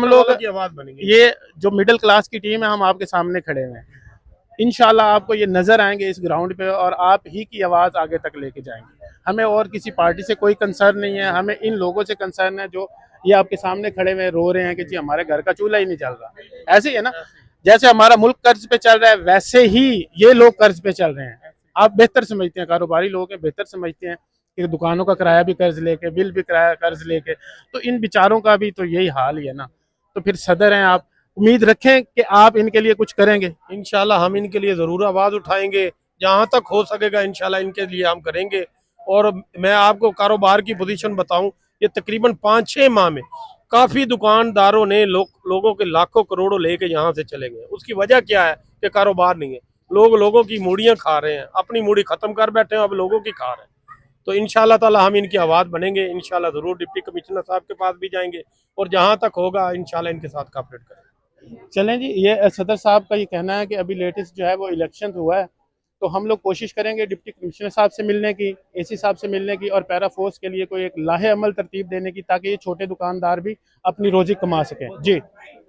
हम लोग की आवाज बनेंगे। ये जो मिडिल क्लास की टीम है, हम आपके सामने खड़े हुए हैं। इंशाल्लाह आपको ये नजर आएंगे इस ग्राउंड पे और आप ही की आवाज आगे तक लेके जाएंगे। हमें और किसी पार्टी से कोई कंसर्न नहीं है, हमें इन लोगों से कंसर्न है जो ये आपके सामने खड़े हुए रो रहे हैं कि जी हमारे घर का चूल्हा ही नहीं चल रहा। ऐसे ही है ना, जैसे हमारा मुल्क कर्ज पे चल रहा है वैसे ही ये लोग कर्ज पे चल रहे हैं। आप बेहतर समझते हैं, कारोबारी लोग हैं, बेहतर समझते हैं कि दुकानों का किराया भी कर्ज लेके, बिल भी किराया कर्ज लेके, तो इन बेचारों का भी तो यही हाल ही है ना। तो फिर सदर हैं आप, उम्मीद रखें कि आप इनके लिए कुछ करेंगे। इंशाल्लाह हम इनके लिए जरूर आवाज उठाएंगे, जहां तक हो सकेगा इंशाल्लाह इनके लिए हम करेंगे। और मैं आपको कारोबार की पोजीशन बताऊं, ये तकरीबन 5-6 माह में काफी दुकानदारों ने लोगों के लाखों करोड़ों लेके यहाँ से चले गए। उसकी वजह क्या है कि कारोबार नहीं है। लोगों की मूड़ियां खा रहे हैं, अपनी मूड़ी खत्म कर बैठे हैं, अब लोगों की खा रहे हैं। तो इंशाल्लाह ताला हम इनकी आवाज बनेंगे। इंशाल्लाह जरूर डिप्टी कमिश्नर साहब के पास भी जाएंगे और जहां तक होगा इंशाल्लाह इनके साथ कॉपरेट करेंगे। चलें जी, ये सदर साहब का ये कहना है कि अभी लेटेस्ट जो है वो इलेक्शन हुआ है, तो हम लोग कोशिश करेंगे डिप्टी कमिश्नर साहब से मिलने की, एसी साहब से मिलने की और पैरा फोर्स के लिए कोई एक लाहे अमल तरतीब देने की, ताकि ये छोटे दुकानदार भी अपनी रोजी कमा सकें। जी।